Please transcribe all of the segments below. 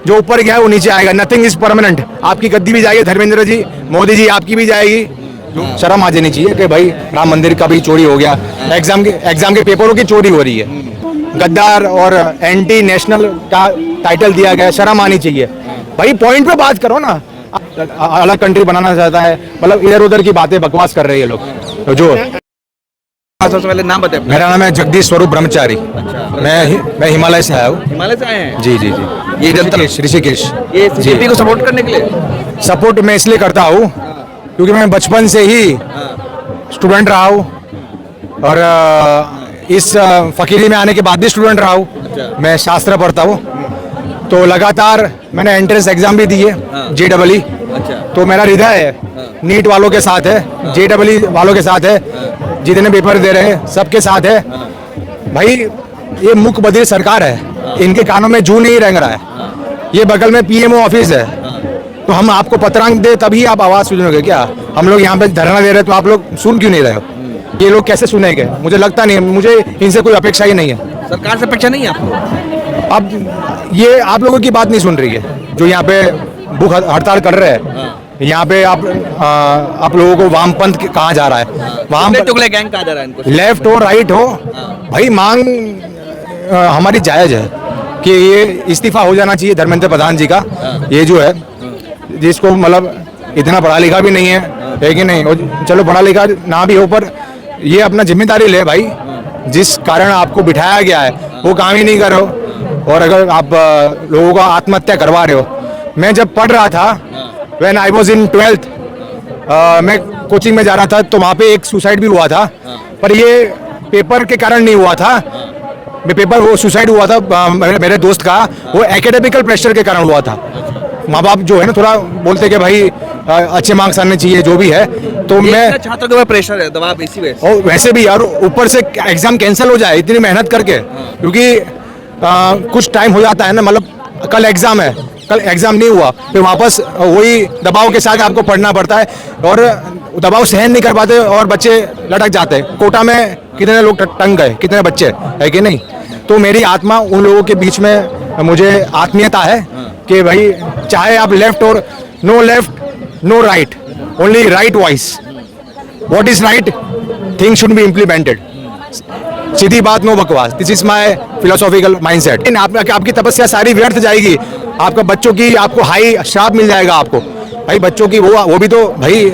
जो ऊपर गया है वो नीचे आएगा, नथिंग इज परमानेंट। आपकी गद्दी भी जाएगी धर्मेंद्र जी, मोदी जी आपकी भी जाएगी। शर्म आ जानी चाहिए कि भाई राम मंदिर का भी चोरी हो गया, एग्जाम के पेपरों की चोरी हो रही है, गद्दार और एंटी नेशनल का टाइटल दिया गया, शर्म आनी चाहिए भाई। पॉइंट पे बात करो ना, अलग कंट्री बनाना चाहता है, मतलब इधर उधर की बातें बकवास कर रहे हैं लोग। तो जो सबसे पहले नाम बताए। मेरा नाम है जगदीश स्वरूप ब्रह्मचारी। मैं हिमालय से आया हूँ। हिमालय से आए हैं? जी जी जी। ये जनता ऋषिकेश ये बीजेपी को सपोर्ट करने के लिए? सपोर्ट मैं इसलिए करता हूँ क्योंकि मैं बचपन से ही स्टूडेंट रहा हूँ और इस फकीरी में आने के बाद भी स्टूडेंट रहा हूँ। मैं शास्त्र पढ़ता हूँ, तो लगातार मैंने एंट्रेंस एग्जाम भी दिए, JEE। तो मेरा हृदय है नीट वालों के साथ है, JEE वालों के साथ है, जितने पेपर दे रहे हैं सबके साथ है भाई। ये मुख बधिर सरकार है, इनके कानों में जू नहीं रेंग रहा है। ये बगल में PMO ऑफिस है, तो हम आपको पत्रांक दे तभी आप आवाज सुनोगे क्या? हम लोग यहाँ पे धरना दे रहे हैं तो आप लोग सुन क्यों नहीं रहे हो? ये लोग कैसे सुनेंगे? मुझे लगता नहीं, मुझे इनसे कोई अपेक्षा ही नहीं है। सरकार से अपेक्षा नहीं है आपको? अब ये आप लोगों की बात नहीं सुन रही है, जो यहाँ पे भूख हड़ताल कर रहे हैं। यहाँ पे आप लोगों को वामपंथ कहाँ जा रहा है? टुकड़े गैंग कहाँ जा रहा है इनको? लेफ्ट हो राइट हो भाई, मांग हमारी जायज है कि ये इस्तीफा हो जाना चाहिए धर्मेंद्र प्रधान जी का। ये जो है जिसको मतलब इतना पढ़ा लिखा भी नहीं है कि नहीं, चलो पढ़ा लिखा ना भी हो पर ये अपना जिम्मेदारी ले भाई। जिस कारण आपको बिठाया गया है वो काम ही नहीं करो, और अगर आप लोगों को आत्महत्या करवा रहे हो। मैं जब पढ़ रहा था, when I was in 12th, मैं कोचिंग में जा रहा था तो वहाँ पे एक सुसाइड भी हुआ था, पर ये पेपर के कारण नहीं हुआ था। वो सुसाइड हुआ था मेरे दोस्त का, वो एकेडमिकल प्रेशर के कारण हुआ था। माँ बाप जो है ना थोड़ा बोलते कि भाई अच्छे मार्क्स आने चाहिए, जो भी है। तो मैं छात्रों के ऊपर प्रेशर है, दबाव इसी वजह से। और वैसे भी यार ऊपर से एग्जाम कैंसिल हो जाए इतनी मेहनत करके, क्योंकि कुछ टाइम हो जाता है ना, मतलब कल एग्जाम है, कल एग्जाम नहीं हुआ, फिर वापस वही दबाव के साथ आपको पढ़ना पड़ता है और दबाव सहन नहीं कर पाते और बच्चे लटक जाते हैं। कोटा में कितने लोग टंग गए, कितने बच्चे है कि नहीं? तो मेरी आत्मा उन लोगों के बीच में, मुझे आत्मीयता है कि भाई चाहे आप लेफ्ट और no right, only right voice. What is right thing should be implemented. सीधी बात, नो बकवास। This is my philosophical mindset. आपकी तपस्या सारी व्यर्थ जाएगी, आपका बच्चों की आपको हाई श्राप मिल जाएगा आपको भाई। बच्चों की वो भी तो भाई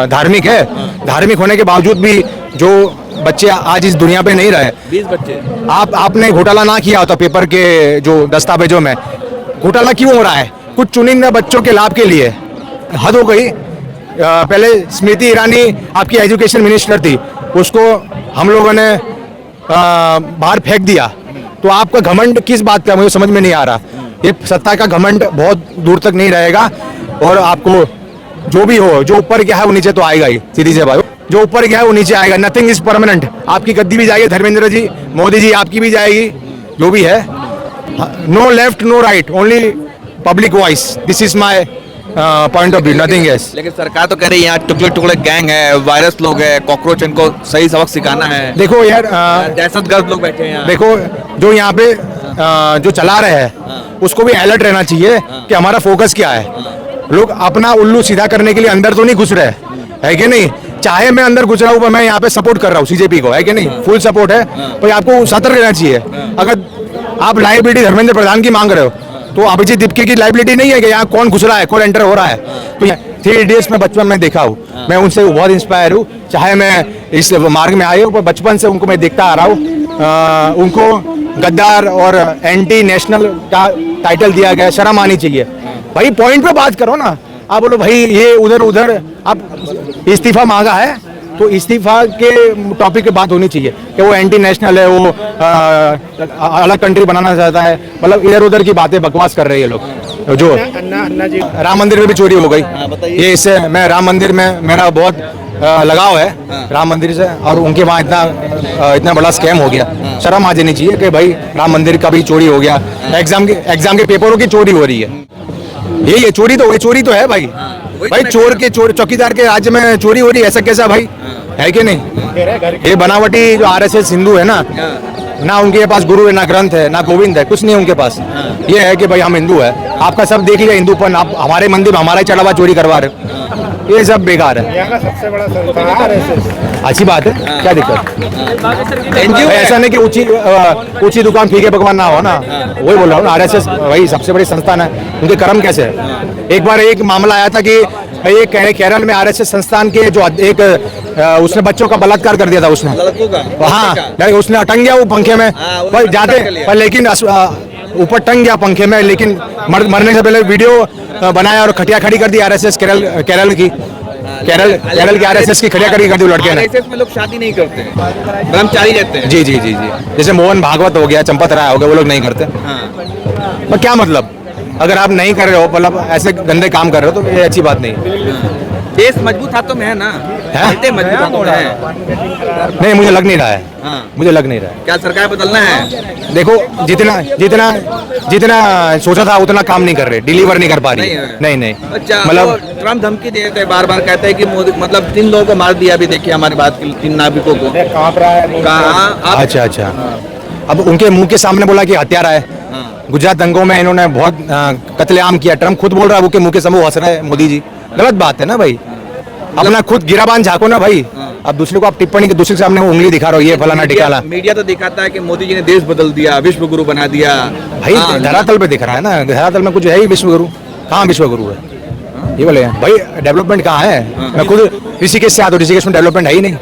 धार्मिक है, धार्मिक होने के बावजूद भी जो बच्चे आज इस दुनिया पे नहीं रहे। 20 बच्चे आपने घोटाला ना किया होता पेपर के जो दस्तावेजों में, घोटाला क्यों हो रहा है? कुछ चुनिंदा बच्चों के लाभ के लिए। हद हो गई। पहले स्मृति ईरानी आपकी एजुकेशन मिनिस्टर थी, उसको हम लोगों ने बाहर फेंक दिया। तो आपका घमंड किस बात का, मुझे समझ में नहीं आ रहा। ये सत्ता का घमंड बहुत दूर तक नहीं रहेगा, और आपको जो भी हो, जो ऊपर गया है वो नीचे तो आएगा ही, सीधी सी बात। जो ऊपर गया है वो नीचे आएगा, नथिंग इज परमानेंट। आपकी गद्दी भी जाएगी धर्मेंद्र जी, मोदी जी आपकी भी जाएगी, जो भी है। No left no right, only public voice. This is my point of view, nothing else. लेकिन सरकार तो कह रही है यहाँ टुकड़े टुकड़े गैंग है, वायरस लोग है, कॉकरोच, इनको सही सबक सिखाना है। देखो यार, दहशतगर्द लोग बैठे हैं। देखो जो यहाँ पे जो चला रहे हैं उसको भी अलर्ट रहना चाहिए कि हमारा फोकस क्या है। लोग अपना उल्लू सीधा करने के लिए अंदर तो नहीं घुस रहे है कि नहीं? चाहे मैं अंदर घुस रहा हूँ, मैं यहाँ पे सपोर्ट कर रहा हूँ CJP को, है कि नहीं? फुल सपोर्ट है, पर आपको सतर्क रहना चाहिए। अगर आप लाइबिलिटी धर्मेंद्र प्रधान की मांग रहे हो तो अभिजीत दीपके की लाइबिलिटी नहीं है कि यहाँ कौन घुस रहा है, कौन एंटर हो रहा है। तो 3 इडियट्स में बचपन में देखा हूँ, मैं उनसे बहुत इंस्पायर हूँ। चाहे मैं इस मार्ग में आया हूँ, पर बचपन से उनको मैं देखता आ रहा हूँ। उनको गद्दार और एंटी नेशनल का टाइटल दिया गया, शर्म आनी चाहिए भाई। पॉइंट पे बात करो ना। आप बोलो भाई ये उधर आप इस्तीफा मांगा है तो इस्तीफा के टॉपिक पे बात होनी चाहिए कि वो एंटी नेशनल है, वो अलग कंट्री बनाना चाहता है, मतलब इधर उधर की बातें बकवास कर रही है लोग। जो अन्ना जी राम मंदिर में भी चोरी हो गई, ये इससे मैं राम मंदिर में मेरा बहुत लगाव है राम मंदिर से, और उनके वहाँ इतना बड़ा स्कैम हो गया। शर्म आ जानी चाहिए कि भाई राम मंदिर का भी चोरी हो गया, एग्जाम के पेपरों की चोरी हो रही है। ये चोरी तो है भाई। भाई चौकीदार के राज्य में चोरी हो रही है, ऐसा कैसा भाई? है कि नहीं? ये बनावटी जो RSS हिंदू है ना, ना उनके पास गुरु है, ना ग्रंथ है, ना गोविंद है, कुछ नहीं है उनके पास। ये है कि भाई हम हिंदू है, आपका सब देख लिया हिंदूपन, आप हमारे मंदिर में हमारा ही चढ़ा हुआ चोरी करवा रहे हो, ये सब बेकार है। यहाँ का सबसे बड़ा संस्थान है RSS। अच्छी बात है, क्या दिक्कत? एनजीओ भाई ऐसा नहीं कि ऊंची दुकान फीके पकवान ना हो ना, वही बोल रहा हूँ ना, RSS वही सबसे बड़ी संस्थान है, उनके कर्म कैसे है। एक बार एक मामला आया था कि ये केरल में RSS संस्थान के जो एक उसने बच्चों का बलात्कार कर दिया था उसने, लड़कों का हाँ नहीं, उसने टंग गया वो पंखे में, हाँ, भाई उन्होंने जाते कर लिया। पर लेकिन ऊपर टंग गया पंखे में, लेकिन मरने से पहले वीडियो बनाया और खटिया खड़ी कर दी RSS केरल की, केरल की RSS की खटिया खड़ी कर दी वो लड़के ने। RSS में लोग शादी नहीं करते, ब्रह्मचारी रहते हैं। जी जी जी जी, जैसे मोहन भागवत हो गया, चंपत राय हो गया, वो लोग नहीं करते। हाँ। पर क्या मतलब, अगर आप नहीं कर रहे हो, मतलब ऐसे गंदे काम कर रहे हो, तो ये अच्छी बात नहीं है। देश मजबूत हाथों में है ना, हाथें मजबूत हाथों में है। नहीं, मुझे लग नहीं रहा है, हाँ। मुझे लग नहीं रहा है। क्या सरकार बदलना है? देखो जितना सोचा था उतना काम नहीं कर रहे, डिलीवर नहीं कर पा रही है। नहीं नहीं, अच्छा, मतलब मतलब ट्रम्प धमकी देते हैं, बार बार कहते हैं कि मोदी, मतलब 3 लोगों को मार दिया, अभी देखिए हमारी बात की 3 नाविकों को। कांप रहा है। कहा आप अच्छा अच्छा, अब उनके मुंह के सामने बोला कि हत्यारा है। हाँ। गुजरात दंगों में इन्होंने बहुत कत्लेआम किया, ट्रम्प खुद बोल रहा है, वो के मुंह के सामने हंस रहे हैं मोदी जी, गलत बात है ना भाई, अपना खुद गिराबान झाको ना भाई। अब दूसरे को आप टिप्पणी के दूसरे के सामने उंगली दिखा रहे हो, ये फलाना टिकाला, मीडिया तो दिखाता है कि मोदी जी ने देश बदल दिया, विश्व गुरु बना दिया। भाई हाँ, धरातल पे दिख रहा है ना, धरातल में कुछ है ही विश्व गुरु, कहाँ विश्व गुरु है ये बोले भाई, डेवलपमेंट कहाँ है। मैं खुद ऋषिकेश से आता हूँ, ऋषिकेश में डेवलपमेंट है ही नहीं।